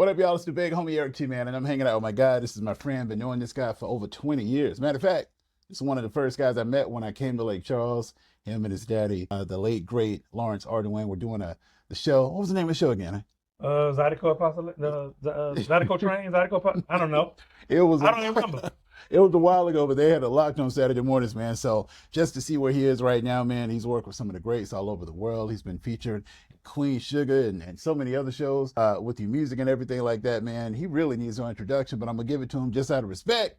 What up, y'all? It's the big homie Erik Tee, man, and I'm hanging out with my guy. This is my friend. Been knowing this guy for over 20 years. Matter of fact, this is one of the first guys I met when I came to Lake Charles. Him and his daddy, the late, great Lawrence Ardoin, were doing the show. What was the name of the show again? Zydeco Apostle, Zydeco Train, Zydeco, I don't know. I don't even remember. It was a while ago, but they had it locked on Saturday mornings, man. So just to see where he is right now, man, he's worked with some of the greats all over the world. He's been featured in Queen Sugar and so many other shows with your music and everything like that, man. He really needs no introduction, but I'm going to give it to him just out of respect.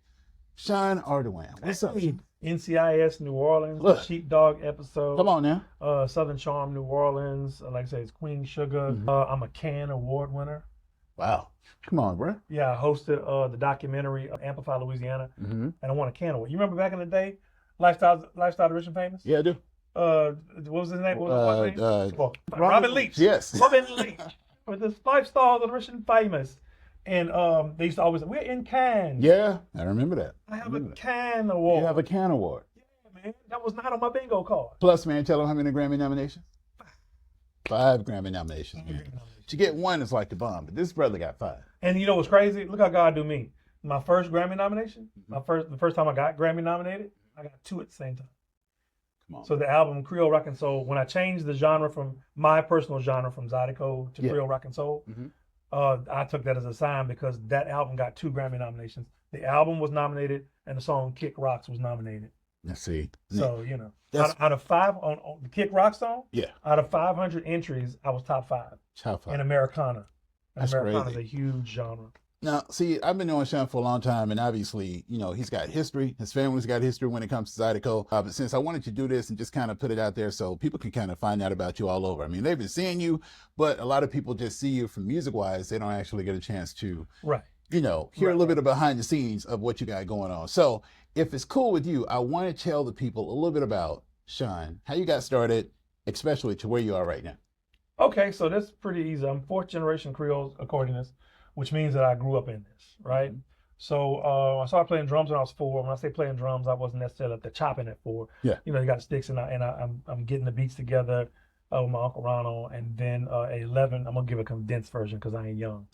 Sean Ardoin. What's up? NCIS New Orleans, Sheepdog episode. Come on now. Southern Charm New Orleans. Like I say, it's Queen Sugar. I'm a Cannes Award winner. Wow. Come on, bro. Yeah, I hosted the documentary Amplify Louisiana, and I won a Cannes Award. You remember back in the day, Lifestyle of Rich and Famous? Yeah, I do. What was his name? What was his name? Robin Leach. Yes. Robin Leach. For the Lifestyle of the Rich and Famous. And they used to always say, we're in Cannes. Yeah, I remember that. I have a Cannes Award. You have a Cannes Award. Yeah, man. That was not on my bingo card. Plus, man, tell them how many Grammy nominations? 5 Grammy nominations, man. To get one is like the bomb, but this brother got 5. And you know what's crazy? Look how God do me. My first Grammy nomination, the first time I got Grammy nominated, I got 2 at the same time. Come on. So the album Creole Rock and Soul, when I changed the genre from my personal genre from Zydeco to Creole Rock and Soul, I took that as a sign because that album got 2 Grammy nominations. The album was nominated and the song Kick Rocks was nominated. Let's see. So, you know, out of 5 on the Kick Rock song, out of 500 entries, I was top 5. Top 5. In Americana. And Americana is crazy. a huge genre. Now, see, I've been knowing Sean for a long time, and obviously, you know, he's got history. His family's got history when it comes to Zydeco. But since I wanted to do this and just kind of put it out there so people can kind of find out about you all over. I mean, they've been seeing you, but a lot of people just see you from music-wise. They don't actually get a chance to, you know, hear a little bit of behind the scenes of what you got going on. So if it's cool with you, I want to tell the people a little bit about Sean, how you got started, especially to where you are right now. Okay, so that's pretty easy. I'm 4th generation Creole accordionist, which means that I grew up in this, right? So I started playing drums when I was 4. When I say playing drums, I wasn't necessarily up there chopping at 4. Yeah. You know, you got sticks, and I'm getting the beats together with my Uncle Ronald, and then at 11, I'm gonna give a condensed version because I ain't young.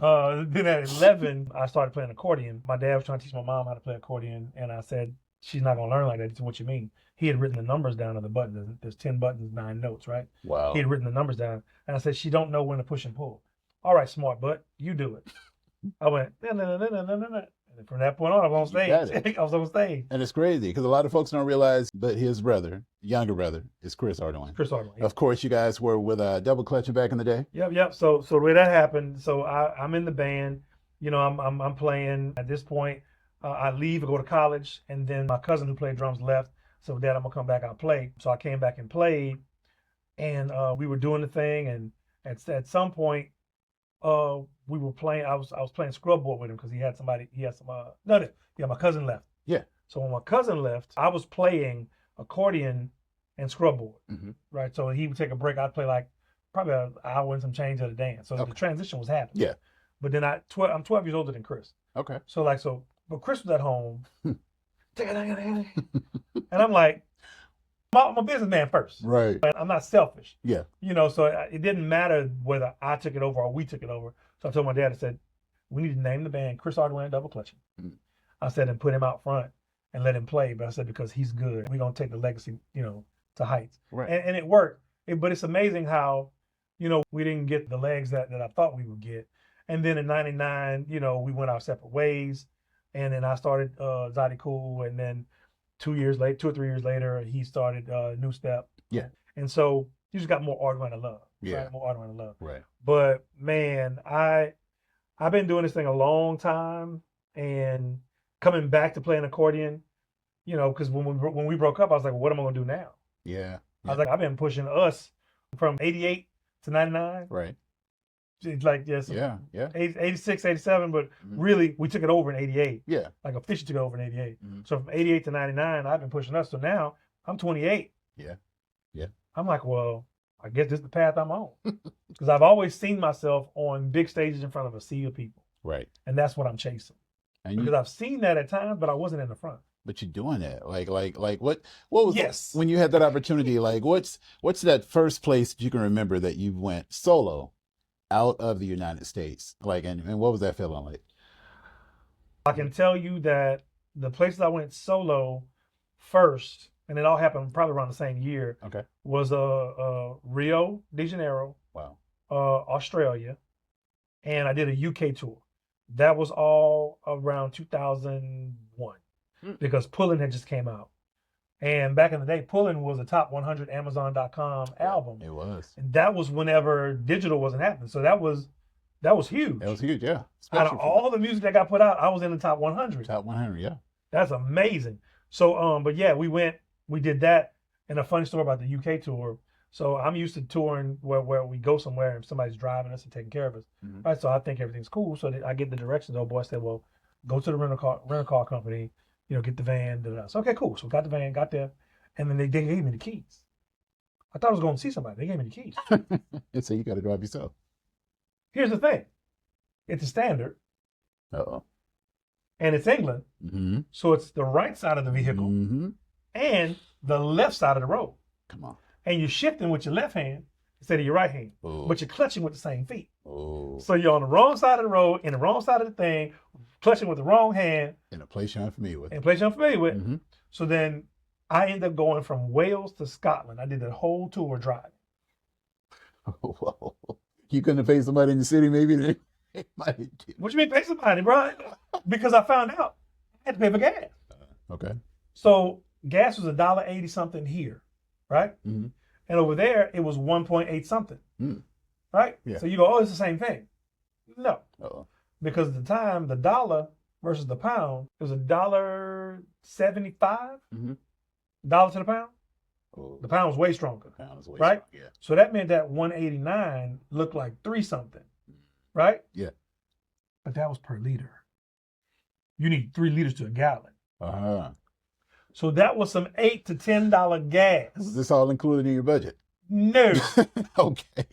Then at 11, I started playing accordion. My dad was trying to teach my mom how to play accordion, and I said, she's not gonna learn like that. He said, what you mean? He had written the numbers down on the buttons. There's 10 buttons, 9 notes, right? Wow. He had written the numbers down, and I said, she don't know when to push and pull. All right, smart butt, you do it. I went, no. And from that point on, I was on stage. I was on stage. And it's crazy because a lot of folks don't realize, but his brother, younger brother, is Chris Ardoin. Chris Ardoin. Yeah. Of course, you guys were with Double Clutching back in the day. Yep. So the way that happened, so I'm in the band. You know, I'm playing. At this point, I leave and go to college, and then my cousin who played drums left. So Dad, I'm gonna come back. I'll play. So I came back and played, and we were doing the thing. And at some point, we were playing. I was playing scrubboard with him because he had some. My cousin left. Yeah. So when my cousin left, I was playing accordion and scrubboard. Right. So he would take a break. I'd play like probably an hour and some change of the dance. So the transition was happening. Yeah. But then I'm 12 years older than Chris. Okay. So but Chris was at home. And I'm like, I'm a businessman first. Right. I'm not selfish. Yeah. You know, so it didn't matter whether I took it over or we took it over. So I told my dad, I said, we need to name the band Chris Ardoin Double Clutching. I said, and put him out front and let him play. But I said, because he's good, we're going to take the legacy, you know, to heights. Right. And it worked. But it's amazing how, you know, we didn't get the legs that I thought we would get. And then in 99, you know, we went our separate ways. And then I started Zydeco, and then 2 or 3 years later, he started New Step. Yeah. And so you just got more Ardoin to love. Yeah. Right? More Ardoin to love. Right. But man, I've been doing this thing a long time, and coming back to playing accordion, you know, because when we broke up, I was like, well, what am I gonna do now? Yeah. I was like, I've been pushing us from 88 to 99. Right. It's like, yes, 86, 87, but really we took it over in 88. Yeah. Like officially took it over in 88. So from 88 to 99, I've been pushing us. So now I'm 28. Yeah. Yeah. I'm like, well, I guess this is the path I'm on. Because I've always seen myself on big stages in front of a sea of people. Right. And that's what I'm chasing. And because I've seen that at times, but I wasn't in the front. But you're doing that. Like what was when you had that opportunity, like what's that first place you can remember that you went solo out of the United States? Like, and what was that feeling like? I can tell you that the places I went solo first, and it all happened probably around the same year, Okay. was Rio de Janeiro, Wow. Australia, and I did a UK tour. That was all around 2001 because Pullin' had just came out. And back in the day, Pullin' was a top 100 Amazon.com album. It was. And that was whenever digital wasn't happening. So that was huge. That was huge, yeah. Out of all the music that got put out, I was in the top 100. Top 100, yeah. That's amazing. So, but yeah, we did that. And a funny story about the UK tour. So I'm used to touring where we go somewhere and somebody's driving us and taking care of us. Mhm. Right. So I think everything's cool. So I get the directions. Oh boy, I said, well, go to the rental car company, get the van. So okay, cool. So we got the van, got there, and then they gave me the keys. I thought I was going to see somebody. They gave me the keys. And so you got to drive yourself. Here's the thing. It's a standard. Uh-oh. And it's England. Mm-hmm. So it's the right side of the vehicle and the left side of the road. Come on. And you're shifting with your left hand instead of your right hand. Ooh. But you're clutching with the same feet. Oh. So you're on the wrong side of the road, in the wrong side of the thing, clutching with the wrong hand. In a place you're unfamiliar with. In a place you're unfamiliar with. Mm-hmm. So then I ended up going from Wales to Scotland. I did the whole tour driving. Whoa. You couldn't have paid somebody in the city, maybe they might. What you mean pay somebody, bro? Because I found out I had to pay for gas. Okay. So gas was $1.80 something here, right? Mm-hmm. And over there it was 1.8 something, right? Yeah. So you go, oh, it's the same thing. No, Uh-oh. because at the time the dollar versus the pound, it was $1.75, dollar to the pound. Oh. The pound was way stronger, Pound is way right? strong, yeah. So that meant that 189 looked like 3 something, right? Yeah. But that was per liter. You need 3 liters to a gallon. Uh-huh. So that was some $8 to $10 gas. Is this all included in your budget? No, Okay.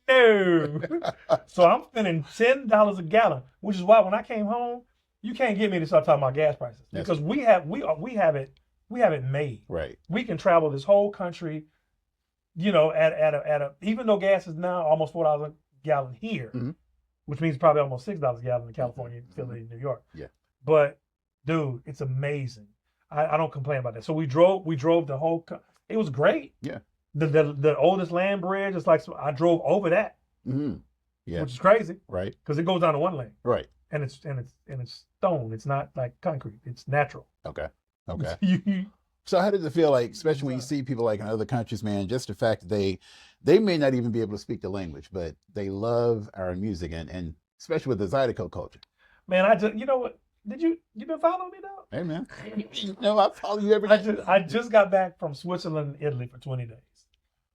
no. So I'm spending $10 a gallon, which is why when I came home, you can't get me to start talking about gas prices because we have it made. Right. We can travel this whole country, at a even though gas is now almost $4 a gallon here, which means probably almost $6 a gallon in California, Philly, New York. Yeah. But dude, it's amazing. I don't complain about that. So we drove the whole. It was great. Yeah. The oldest land bridge. It's like I drove over that. Mm-hmm. Yeah. Which is crazy. Right. Because it goes down to one lane. Right. And it's stone. It's not like concrete. It's natural. Okay. Okay. So how does it feel like, especially when you see people like in other countries, man, just the fact that they may not even be able to speak the language, but they love our music and especially with the Zydeco culture. Man, I just, you know what? You been following me though? Hey man. No, I follow you every day. I just got back from Switzerland and Italy for 20 days.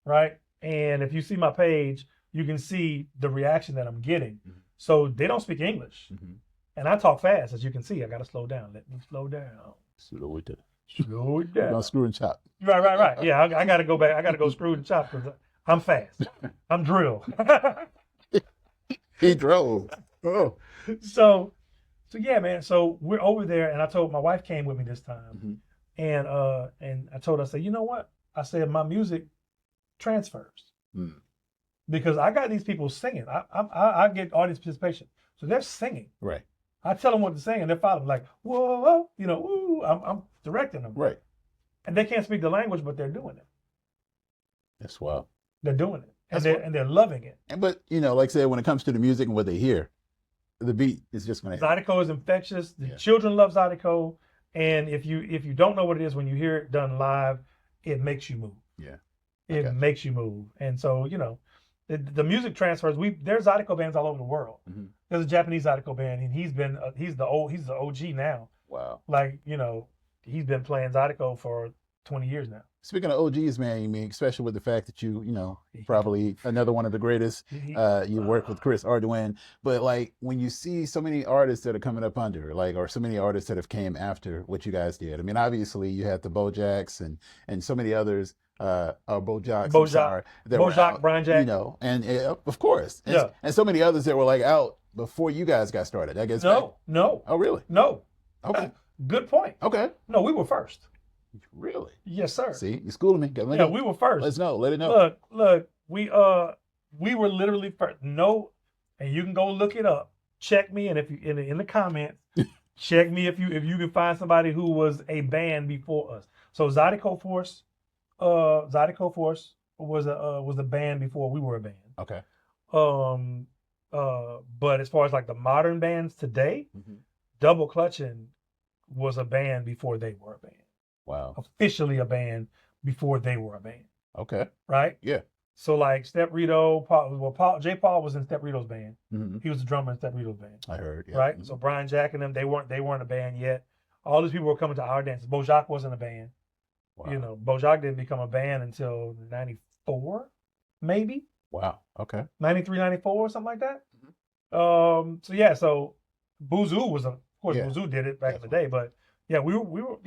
Right? And if you see my page, you can see the reaction that I'm getting. Mm-hmm. So they don't speak English. Mm-hmm. And I talk fast, as you can see. I gotta slow down. Let me slow down. Slow it down. Slow it down. Don't screw and chop. Right. Yeah, I gotta go back. I gotta go screw and chop because I'm fast. I'm drilled. He drove. Oh. So yeah, man. So we're over there, and I told my wife came with me this time, and I told her, I said, you know what? I said my music transfers because I got these people singing. I get audience participation, so they're singing. Right. I tell them what to sing, and they're following like whoa, woo. I'm directing them. Right. And they can't speak the language, but they're doing it. That's wild. They're doing it, and they're loving it. But like I said, when it comes to the music and what they hear, the beat is just going to. Zydeco is infectious. The children love Zydeco, and if you don't know what it is, when you hear it done live, it makes you move. Yeah, it makes you move, and so the music transfers. There's Zydeco bands all over the world. Mm-hmm. There's a Japanese Zydeco band, and he's the OG now. Wow, he's been playing Zydeco for 20 years now. Speaking of OGs, man, you mean especially with the fact that you probably another one of the greatest. You work with Chris Ardoin, but like when you see so many artists that are coming up under, or so many artists that have came after what you guys did. I mean, obviously you had the Bojacks and so many others. Bojack, Brian Jack, and of course, and so many others that were like out before you guys got started. I guess. No. Oh, really? No. Okay. Good point. Okay. No, we were first. Really? Yes, sir. See, you schooling me. We were first. Let's know. Let it know. Look. We were literally first. No, and you can go look it up. Check me, and if you in the comments, check me if you can find somebody who was a band before us. So Zydeco Force was a band before we were a band. Okay. But as far as like the modern bands today, Double Clutching was a band before they were a band. Wow. Officially a band before they were a band. Okay. Right? Yeah. So like Step Rito, J. Paul was in Step Rito's band. He was the drummer in Step Rito's band. I heard. Yeah. Right? So Brian Jack and them, they weren't a band yet. All these people were coming to our dances. Bojack wasn't a band. Wow. You know, Bojack didn't become a band until 94, maybe. Wow. Okay. 93, 94, something like that. So yeah, so Boozoo was, of course, Boozoo did it back in the day, but yeah, we were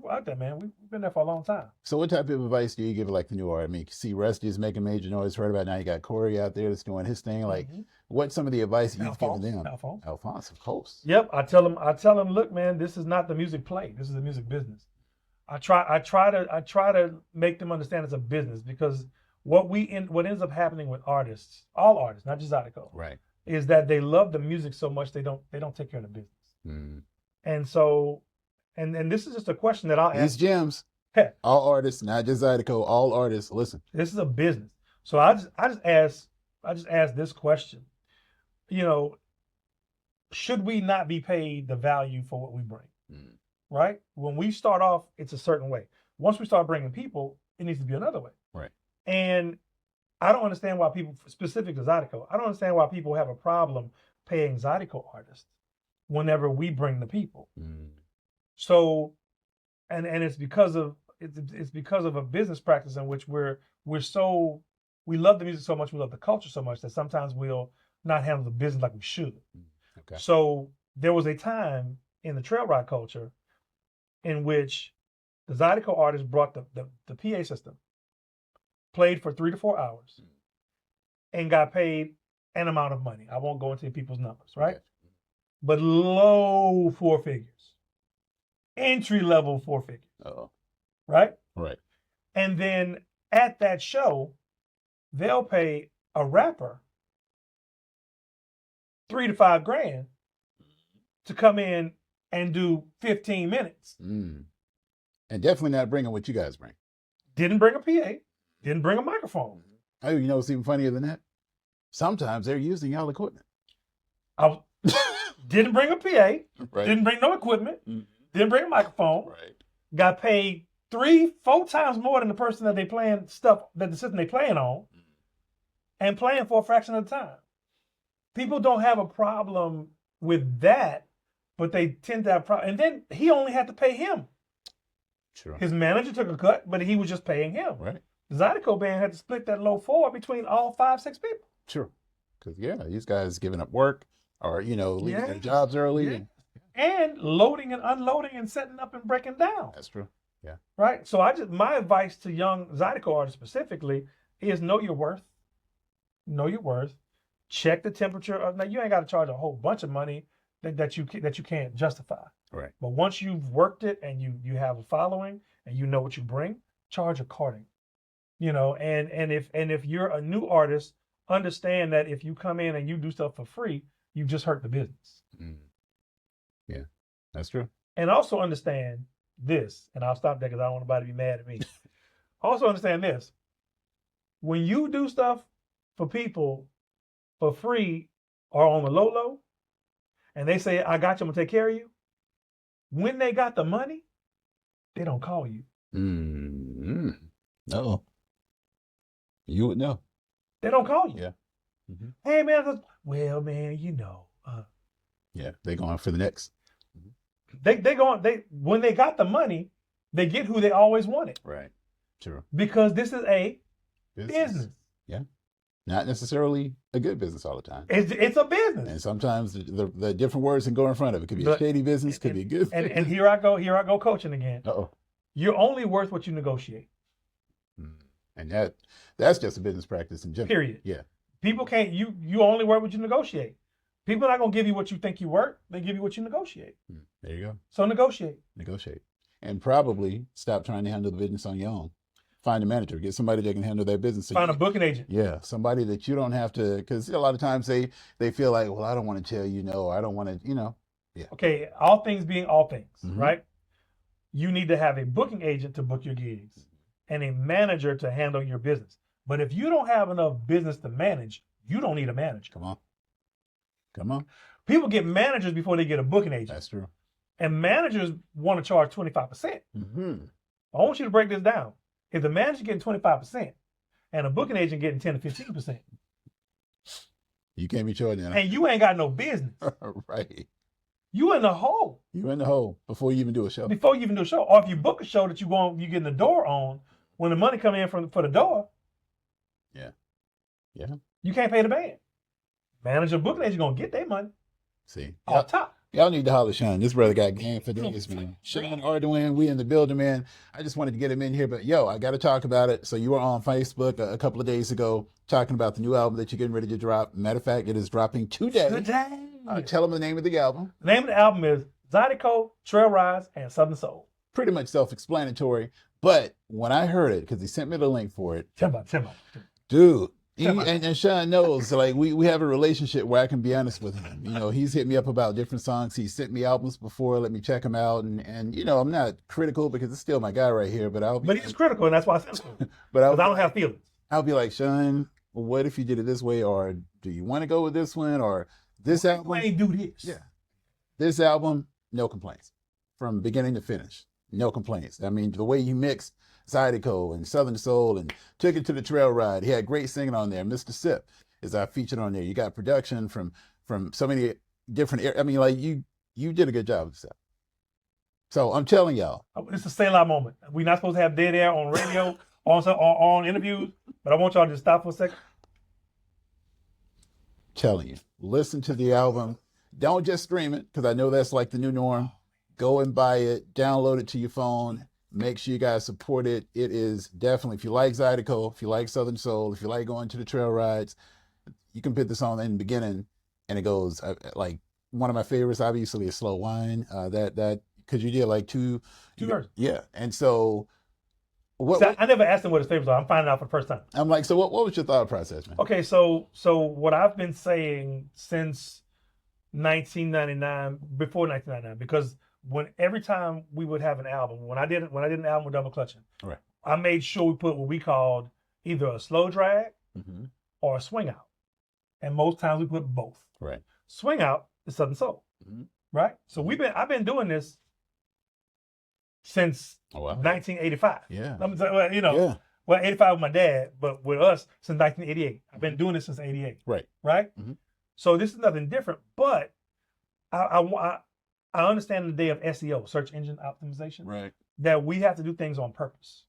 out there, man. We've been there for a long time. So what type of advice do you give like the new artist? I mean, see Rusty's making major noise. Heard about now you got Corey out there that's doing his thing. Like, what's some of the advice you've given them? Alphonse, of course. Yep, I tell them, look, man, this is not the music play. This is the music business. I try to make them understand it's a business, because what ends up happening with artists, all artists, not just Zydeco, right, is that they love the music so much they don't take care of the business. And so, and this is just a question that I'll ask. These gems, all artists, not just Zydeco, all artists. Listen, this is a business. So I just ask this question. You know, should we not be paid the value for what we bring? Right? When we start off, it's a certain way. Once we start bringing people, it needs to be another way. Right. And I don't understand why people, specific to Zydeco, I don't understand why people have a problem paying Zydeco artists whenever we bring the people. So, and it's because of a business practice in which we love the music so much, we love the culture so much, that sometimes we'll not handle the business like we should. Okay. So there was a time in the trail ride culture in which the Zydeco artists brought the PA system, played for 3 to 4 hours, and got paid an amount of money. I won't go into people's numbers, right? Okay. But low 4 figures, entry level 4 figures. Right? Right. And then at that show, they'll pay a rapper $3 to $5 grand to come in and do 15 minutes. And definitely not bringing what you guys bring. Didn't bring a PA. Didn't bring a microphone. Oh, you know what's even funnier than that? Sometimes they're using y'all equipment. Didn't bring a PA. Right. Didn't bring no equipment. Didn't bring a microphone. Right. Got paid 3-4 times more than the person that the system they playing on, and playing for a fraction of the time. People don't have a problem with that, but they tend to have problem. And then he only had to pay him. Sure. His manager took a cut, but he was just paying him. Right. The Zydeco band had to split that low 4 between all 5-6 people. Sure. Because these guys giving up work, or leaving their jobs early. Yeah. And loading and unloading and setting up and breaking down. That's true. Yeah. Right. So my advice to young Zydeco artists specifically is know your worth. Know your worth. Check the temperature of. Now you ain't got to charge a whole bunch of money that you can't justify. Right. But once you've worked it and you have a following and you know what you bring, charge accordingly. And if you're a new artist, understand that if you come in and you do stuff for free, you just hurt the business. Yeah, that's true. And also understand this, and I'll stop there because I don't want anybody to be mad at me. Also understand this. When you do stuff for people for free or on the low, and they say, I got you, I'm going to take care of you, when they got the money, they don't call you. No. You would know. They don't call you. Yeah. Hey, man. Well, man, yeah, they going for the next. When they got the money, they get who they always wanted. Right. True. Because this is a business. Yeah. Not necessarily a good business all the time. It's a business. And sometimes the different words can go in front of it. Could be a shady business, could be a good business. And here I go coaching again. Uh-oh. You're only worth what you negotiate. And that's just a business practice in general. Period. Yeah. People can't, you only worth what you negotiate. People are not going to give you what you think you worth. They give you what you negotiate. There you go. So negotiate. And probably stop trying to handle the business on your own. find a manager, get somebody that can handle their business. So Find a booking agent. yeah, somebody that you don't have to, because a lot of times they feel like, well, I don't want to tell you no, I don't want to, yeah. Okay, all things being all things, Mhm. right? You need to have a booking agent to book your gigs and a manager to handle your business. But if you don't have enough business to manage, you don't need a manager. Come on. People get managers before they get a booking agent. That's true. And managers want to charge 25%. Mm-hmm. I want you to break this down. If the manager getting 25% and a booking agent getting 10 to 15%, You can't be charging that. and you ain't got no business, Right. you in the hole You in the hole before you even do a show. before you even do a show. Or if you book a show that you getting the door on, when the money come in for the door, Yeah. you can't pay the band. Manager, booking agent gonna get their money See. off top. Y'all need to holler Sean. This brother got game for days, man. Sean Ardoin, we in the building, man. I just wanted to get him in here, but yo, I got to talk about it. So you were on Facebook a couple of days ago talking about the new album that you're getting ready to drop. Matter of fact, it is dropping today. Tell them the name of the album. The name of the album is Zydeco, Trail Rise, and Southern Soul. Pretty much self-explanatory. But when I heard it, because he sent me the link for it, Tell me. dude. And Sean knows, like, we have a relationship where I can be honest with him. He's hit me up about different songs. He's sent me albums before, let me check them out. And I'm not critical because it's still my guy right here. But he's critical, and that's why I sent him. But I don't have feelings. I'll be like, Sean, well, what if you did it this way? Or do you want to go with this one? Or this album? Why ain't do this? Yeah. This album, no complaints. From beginning to finish, no complaints. I mean, the way you mix Zydeco and Southern Soul and took it to the trail ride. He had great singing on there. Mr. Sip is featured on there. You got production from so many different areas. I mean, like you did a good job with stuff. So I'm telling y'all. It's a say-la moment. We're not supposed to have dead air on radio, on interviews, but I want y'all to just stop for a second. Telling you, listen to the album. Don't just stream it, because I know that's like the new norm. Go and buy it, download it to your phone. Make sure you guys support it. It is definitely, if you like Zydeco, if you like Southern Soul, if you like going to the trail rides, you can put this on in the beginning, and it goes like one of my favorites. Obviously, is Slow Wine. That because you did like two verses. Yeah, and so I never asked him what his favorites are. I'm finding out for the first time. I'm like, so what was your thought process, man? Okay, so what I've been saying since 1999, before 1999, because every time we would have an album, when I did an album with Double Clutching, right, I made sure we put what we called either a slow drag or a swing out, and most times we put both. Right, swing out is Southern Soul, right? So I've been doing this since 1985. Yeah, well, 85 with my dad, but with us since 1988. I've been doing this since 88. Right. So this is nothing different, but I understand the day of SEO, search engine optimization, right, that we have to do things on purpose.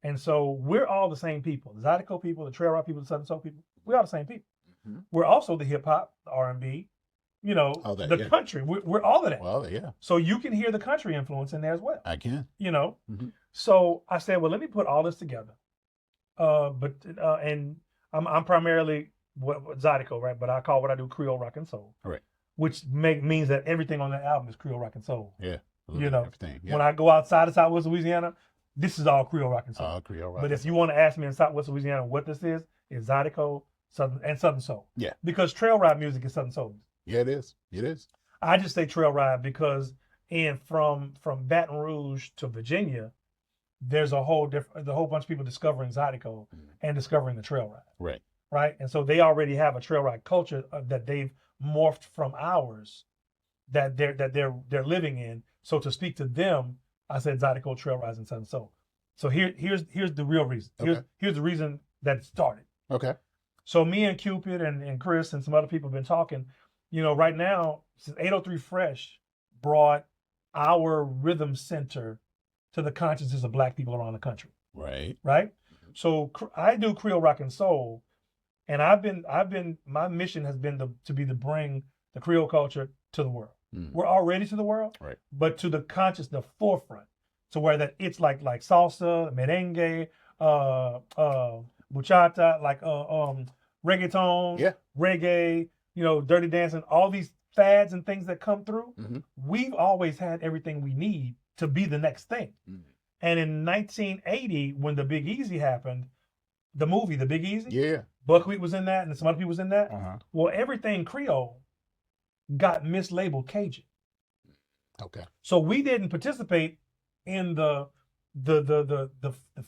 And so we're all the same people. The Zydeco people, the Trail Ride people, the Southern Soul people, we're all the same people. We're also the hip hop, the R&B, the country. We're all of that. Well, yeah. So you can hear the country influence in there as well. I can. So I said, well, let me put all this together. And I'm primarily Zydeco, right? But I call what I do Creole rock and soul. Right. Which means that everything on that album is Creole rock and soul. Yeah. Everything. Yeah. When I go outside of Southwest Louisiana, this is all Creole rock and soul. All Creole rock. But if you want to ask me in Southwest Louisiana what this is Zydeco, Southern Soul. Yeah. Because trail ride music is Southern Soul. Yeah, it is. It is. I just say trail ride because from Baton Rouge to Virginia, there's a whole bunch of people discovering Zydeco and discovering the trail ride. Right. Right. And so they already have a trail ride culture that they've morphed from ours that they're living in. So to speak to them, I said Zydeco, Trail Rise, and Southern Soul. So here's the real reason. Here's the reason that it started. Okay. So me and Cupid and Chris and some other people have been talking. Right now, since 803 Fresh brought our rhythm center to the consciousness of Black people around the country. Right. Right. So I do Creole rock and soul, and my mission has been to bring the Creole culture to the world. We're already to the world, right? But to the consciousness forefront, to where that it's like salsa, merengue, bachata, like reggaeton, reggae, dirty dancing, all these fads and things that come through. We've always had everything we need to be the next thing. And in 1980, when the Big Easy happened, the movie, The Big Easy, Yeah. Buckwheat was in that and some other people was in that. Uh-huh. Well, everything Creole got mislabeled Cajun. Okay. So we didn't participate in the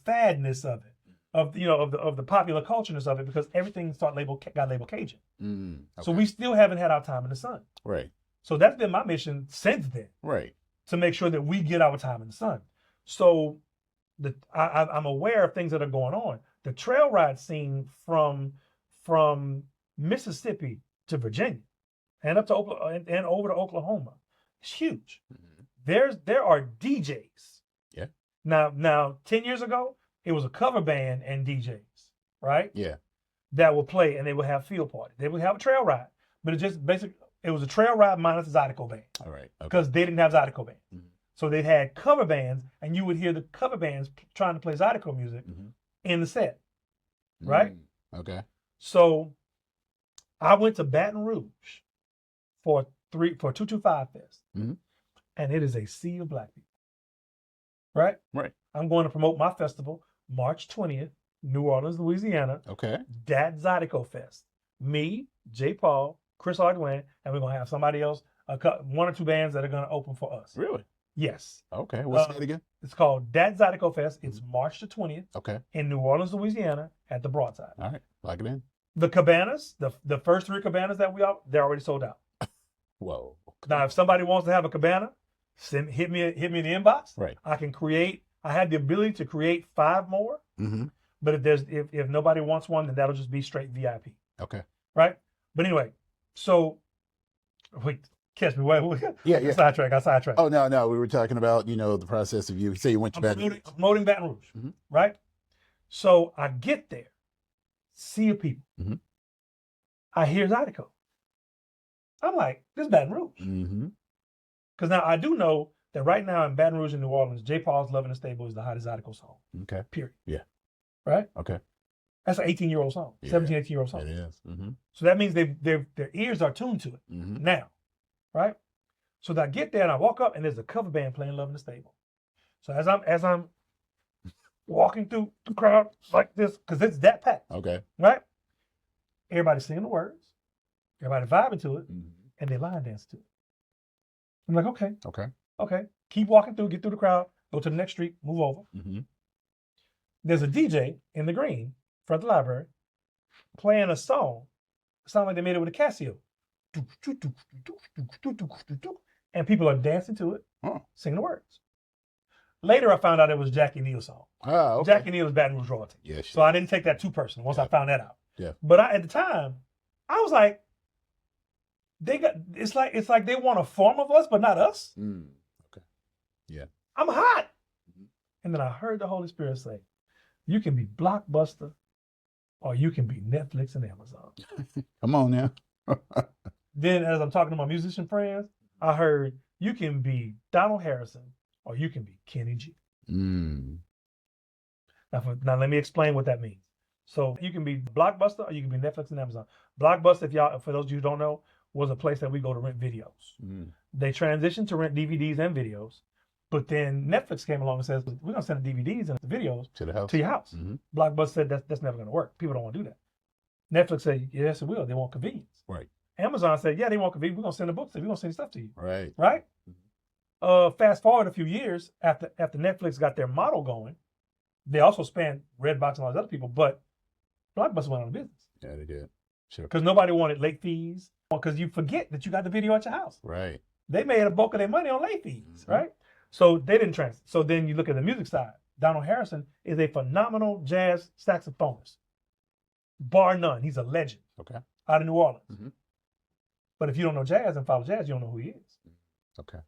fadness of it, of the popular cultureness of it, because everything got labeled Cajun. Okay. So we still haven't had our time in the sun. Right. So that's been my mission since then, Right. to make sure that we get our time in the sun. So I'm aware of things that are going on. The trail ride scene from Mississippi to Virginia and up to Oklahoma and over to Oklahoma is huge. Mm-hmm. There are DJs. Yeah. Now 10 years ago, it was a cover band and DJs, right? Yeah. That would play and they would have field parties. They would have a trail ride, but it was a trail ride minus a Zydeco band. All right. Because they didn't have Zydeco bands. Mm-hmm. So they had cover bands, and you would hear the cover bands trying to play Zydeco music Mm-hmm. in the set, right? Mm-hmm. Okay. So I went to Baton Rouge for 225 Fest, Mm-hmm. and it is a sea of black people, right? Right. I'm going to promote my festival March 20th, New Orleans, Louisiana. Okay. That Zydeco Fest. Me, J. Paul, Chris Ardoin, and we're going to have somebody else, one or two bands that are going to open for us. Really? Yes. Okay. What's that again? It's called Dat Zydeco Fest. It's March the 20th Okay. in New Orleans, Louisiana at the Broadside. All right. Lock it in. The cabanas, the first 3 cabanas that they're already sold out. Whoa. Now, if somebody wants to have a cabana, hit me in the inbox. Right. I have the ability to create 5 more. Mm-hmm. But if nobody wants one, then that'll just be straight VIP. Okay. Right? But anyway, so wait, catch me. Wait. Yeah. I sidetracked. Oh, no. We were talking about, the process of you say you went to Baton Rouge. Promoting Baton Rouge. Mm-hmm. Right? So I get there, sea of people. Mm-hmm. I hear Zydeco. I'm like, this is Baton Rouge. Mm-hmm. Because now I do know that right now in Baton Rouge and New Orleans, J. Paul's Love in the Stable is the hottest Zydeco song. Okay. Period. Yeah. Right? Okay. That's an 18-year-old song. Yeah. 17, 18-year-old song. It is. Mm-hmm. So that means their ears are tuned to it Mm-hmm. now. Right? So I get there and I walk up and there's a cover band playing Love in the Stable. So as I'm walking through the crowd like this, because it's that packed. Okay. Right? Everybody's singing the words. Everybody vibing to it. Mm-hmm. And they line dance to it. I'm like, okay. Okay. Keep walking through, get through the crowd, go to the next street, move over. Mm-hmm. There's a DJ in the green front of the library playing a song. It sounds like they made it with a Casio. And people are dancing to it, singing the words. Later, I found out it was Jackie Neal's song. Oh, okay. Jackie Neal is Baton Rouge royalty. Yeah, so I didn't take that too personal once I found that out. Yeah. But at the time, I was like, it's like they want a form of us, but not us. Okay. Yeah. I'm hot. Mm-hmm. And then I heard the Holy Spirit say, you can be Blockbuster or you can be Netflix and Amazon. Come on now. Then as I'm talking to my musician friends, I heard you can be Donald Harrison or you can be Kenny G. Mm. Now let me explain what that means. So you can be Blockbuster or you can be Netflix and Amazon. Blockbuster, for those of you who don't know, was a place that we go to rent videos. Mm. They transitioned to rent DVDs and videos, but then Netflix came along and says, we're going to send the DVDs and the videos to your house. Mm-hmm. Blockbuster said that's never going to work. People don't want to do that. Netflix said, yes, it will. They want convenience. Right. Amazon said, yeah, they want convenience. We're going to send the books. We're going to send stuff to you. Right. Right? Mm-hmm. Fast forward a few years after Netflix got their model going, they also spanned Redbox and all those other people, but Blockbuster went out of business. Yeah, they did. Sure. Because nobody wanted late fees, because you forget that you got the video at your house. Right. They made a bulk of their money on late fees, right? So they didn't transfer. So then you look at the music side. Donald Harrison is a phenomenal jazz saxophonist, bar none. He's a legend. Okay. Out of New Orleans. Mm-hmm. But if you don't know jazz and follow jazz, you don't know who he is. Okay.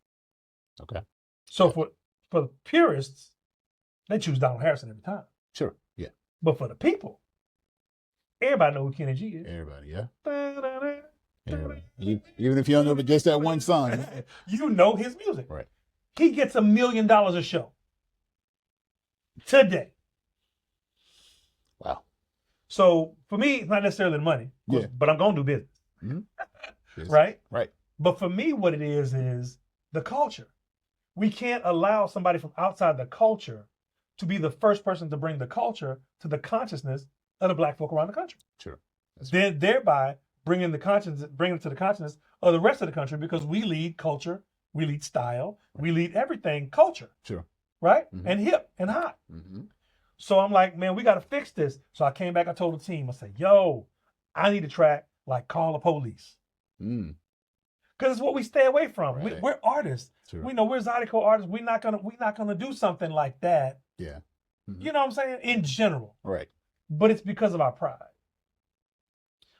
Okay. So for the purists, they choose Donald Harrison every time. Sure. Yeah. But for the people, everybody know who Kenny G is. Everybody, yeah. Da-da-da. Everybody. Even if you don't know but just that one song. You know his music. Right. He gets $1 million a show. Today. Wow. So for me, it's not necessarily the money, but I'm going to do business. Mm-hmm. Yes. Right? Right. But for me, what it is the culture. We can't allow somebody from outside the culture to be the first person to bring the culture to the consciousness of the Black folk around the country. Sure. Then thereby bringing the consciousness, bringing it to the consciousness of the rest of the country, because we lead culture, we lead style, we lead everything culture. Sure. Right? And hip and hot. So I'm like, man, we got to fix this. So I came back, I told the team, I said, yo, I need a track like Call the Police. Because it's what we stay away from. Right. We're artists. Sure. We know we're Zydeco artists. We're not gonna do something like that. Yeah. You know what I'm saying? In general. Right. But it's because of our pride.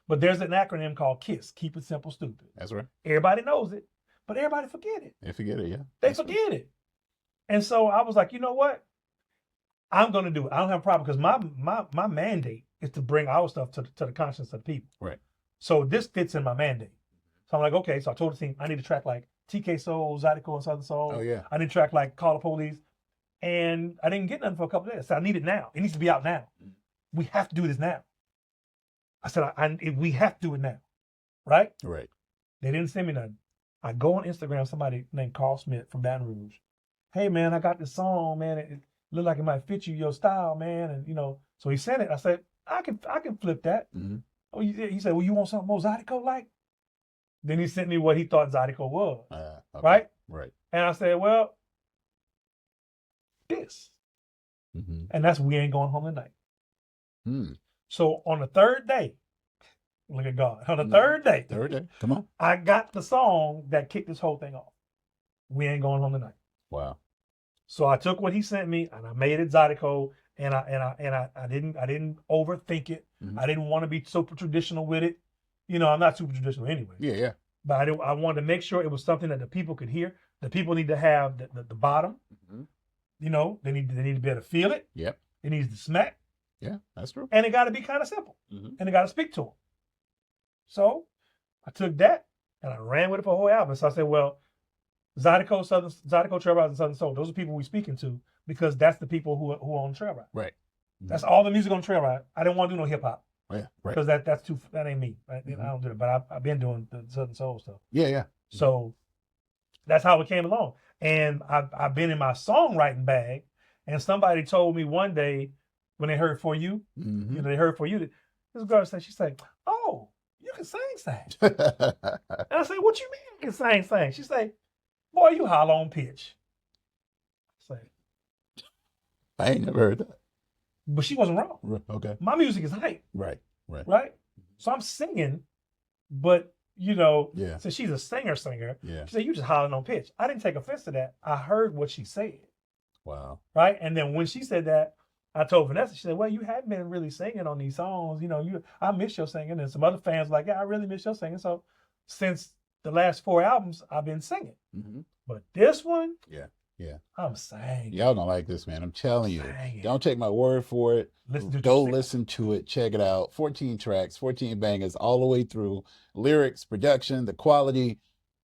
But there's an acronym called KISS, Keep It Simple Stupid. That's right. Everybody knows it, but everybody forget it. They forget it, yeah. They forget it. And so I was like, you know what? I'm gonna do it. I don't have a problem, because my mandate is to bring our stuff to the conscience of the people. Right. So this fits in my mandate. So I'm like, okay. So I told the team, I need a track like TK Soul, Zydeco, and Southern Soul. Oh, yeah. I need a track like Call the Police. And I didn't get nothing for a couple of days. So I need it now. It needs to be out now. We have to do this now. I said, we have to do it now. Right? Right. They didn't send me nothing. I go on Instagram, somebody named Carl Smith from Baton Rouge. Hey, man, I got this song, man. It looked like it might fit you, your style, man. And, you know, so he sent it. I said, I can flip that. Oh, he said, well, you want something more Zydeco like? Then he sent me what he thought Zydeco was. Okay. Right? Right. And I said, well, this. And that's We Ain't Going Home Tonight. So on the third day, look at God. On the third day, come on. I got the song that kicked this whole thing off. We Ain't Going Home Tonight. Wow. So I took what he sent me and I made it Zydeco, and I didn't overthink it. I didn't want to be super traditional with it. You know, I'm not super traditional anyway. Yeah. But I wanted to make sure it was something that the people could hear. The people need to have the bottom. You know, they need to be able to feel it. Yep. It needs to smack. Yeah, that's true. And it got to be kind of simple. And it got to speak to them. So I took that and I ran with it for a whole album. So I said, well, Zydeco, Trail Rides, and Southern Soul, those are people we're speaking to, because that's the people who own Trail Ride. Right. That's all the music on Trail Ride. I didn't want to do no hip hop. Yeah, right. Because that ain't me. Right? I don't do it. But I've been doing the Southern Soul stuff. Yeah. So that's how it came along. And I've been in my songwriting bag. And somebody told me one day when they heard For You, you know, they heard For You. This girl said, she said, oh, you can sing. And I said, what you mean you can sing? She said, boy, you holler on pitch. I said, I ain't never heard that. but she wasn't wrong. Okay. My music is hype. Right. So I'm singing, but you know, Yeah. since she's a singer, Yeah. she said, you just hollering on pitch. I didn't take offense to that. I heard what she said. Wow. Right. And then when she said that, I told Vanessa, she said, well, you haven't been really singing on these songs. You know, I miss your singing. And some other fans were like, yeah, I really miss your singing. So since the last 4 albums, I've been singing. But this one, Yeah. I'm singing. Y'all gonna like this, man. I'm telling you. Singing. Don't take my word for it. Listen Go listen to it. Check it out. 14 tracks, 14 bangers all the way through. Lyrics, production, the quality,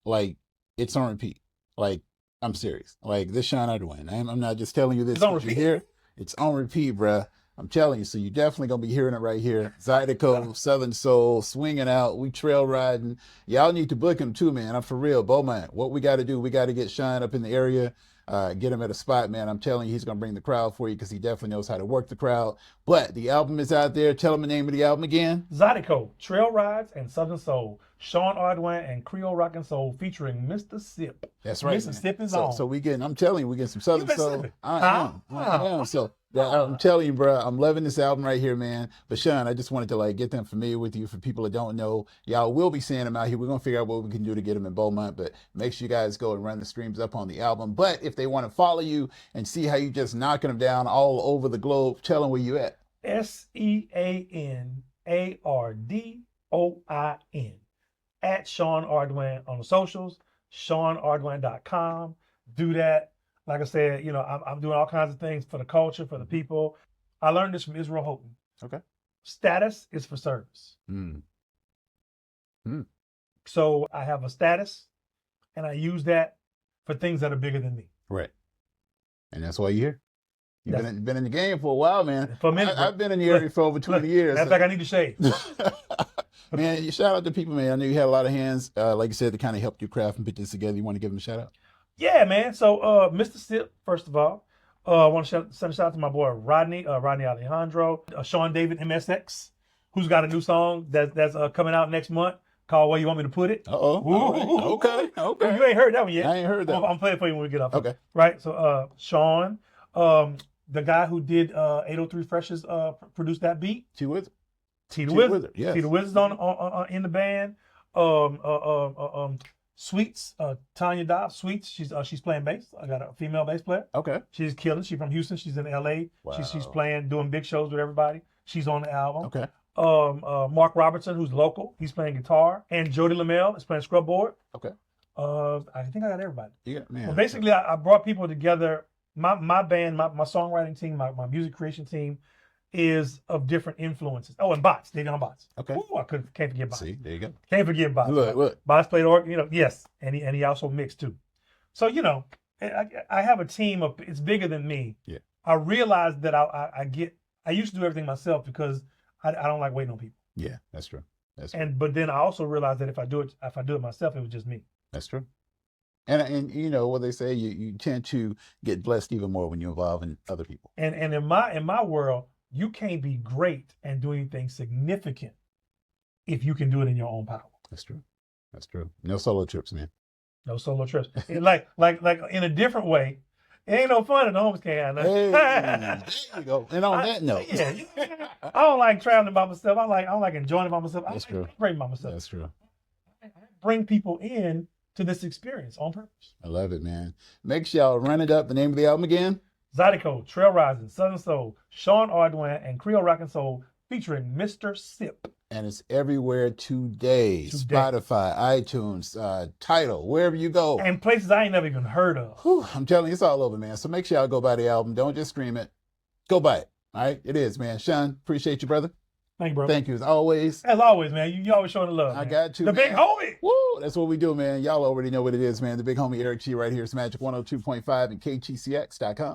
like, it's on repeat. Like, I'm serious. Like, this Sean Ardoin. I'm not just telling you this. It's on because repeat. You hear? It's on repeat, bruh. I'm telling you. So you're definitely going to be hearing it right here. Zydeco, Southern Soul, swinging out. We trail riding. Y'all need to book him too, man. I'm for real. Beaumont. What we got to do, we got to get Sean up in the area. Get him at a spot, man. I'm telling you, he's going to bring the crowd for you, because he definitely knows how to work the crowd. But the album is out there. Tell him the name of the album again. Zydeco, Trail Rides, and Southern Soul. Sean Ardoin and Creole Rock and Soul featuring Mr. Sip. That's right. Mississippi's So, on. so we getting, I'm telling you, we getting some Southern Soul. Mississippi. I am. So I'm telling you, bro, I'm loving this album right here, man. But Sean, I just wanted to like get them familiar with you. For people that don't know, y'all will be seeing them out here. We're going to figure out what we can do to get them in Beaumont, but make sure you guys go and run the streams up on the album. But if they want to follow you and see how you just knocking them down all over the globe, tell them where you at. SeanArdoin at Sean Ardoin on the socials, SeanArdoin.com. Do that. Like I said, you know, I'm doing all kinds of things for the culture, for the people. I learned this from Israel Houghton. Okay. Status is for service. So I have a status, and I use that for things that are bigger than me. Right. And that's why you're here. You've been in the game for a while, man. For a minute. I've been in the area for over 20 years. That's like I need to shave. Man, you shout out to people, man. I know you had a lot of hands, like you said, to kind of help you craft and put this together. You want to give them a shout out? Yeah, man. So Mr. Sip, first of all, I want to send a shout out to my boy Rodney Alejandro, Sean David MSX, who's got a new song that's coming out next month called "Where You Want Me to Put It." Uh-oh. Right. Okay. You ain't heard that one yet. I ain't heard that. I'm playing for you when we get up. Okay. Right. So Sean, the guy who did 803 Fresh's produced that beat. T Wizard. T the Wizard. Yes. T the Wizard's on in the band. Sweets, Tanya Dobbs, Sweets, she's playing bass. I got a female bass player. Okay. She's killing. She's from Houston. She's in LA. Wow. She's playing, doing big shows with everybody. She's on the album. Okay. Mark Robertson, who's local, he's playing guitar. And Jody Lamel is playing scrub board. Okay. I think I got everybody. Yeah, man. Well, basically, I brought people together. My band, my songwriting team, my music creation team is of different influences. Oh, and Bots. They got Bots. Okay. Ooh, can't forget Bots. See, there you go. Can't forget Bots. Look. Bots played organ, yes, and he also mixed too. So I have a team of. It's bigger than me. Yeah. I realized that I used to do everything myself because I don't like waiting on people. Yeah, that's true. That's true. But then I also realized that if I do it myself, it was just me. That's true. And you know what they say, you tend to get blessed even more when you involve in other people. And in my world, you can't be great and do anything significant if you can do it in your own power. That's true. That's true. No solo trips, man. No solo trips. like in a different way, it ain't no fun if the homies can't have nothing. Hey, there you go. And on that note, yeah, I don't like traveling by myself. I don't like enjoying it by myself. That's true. Bring by myself. That's true. Bring people in to this experience on purpose. I love it, man. Make sure y'all run it up. The name of the album again? Zydeco, Trail Rising, Southern Soul, Sean Ardoin, and Creole Rock and Soul featuring Mr. Sip. And it's everywhere today. Spotify, iTunes, Tidal, wherever you go. And places I ain't never even heard of. Whew, I'm telling you, it's all over, man. So make sure y'all go buy the album. Don't just stream it. Go buy it. All right? It is, man. Sean, appreciate you, brother. Thank you, bro. Thank you, as always. As always, man. You always showing the love. I man. got you, The man. big homie. Woo! That's what we do, man. Y'all already know what it is, man. The big homie Erik Tee right here. It's Magic 102.5 and KTCX.com.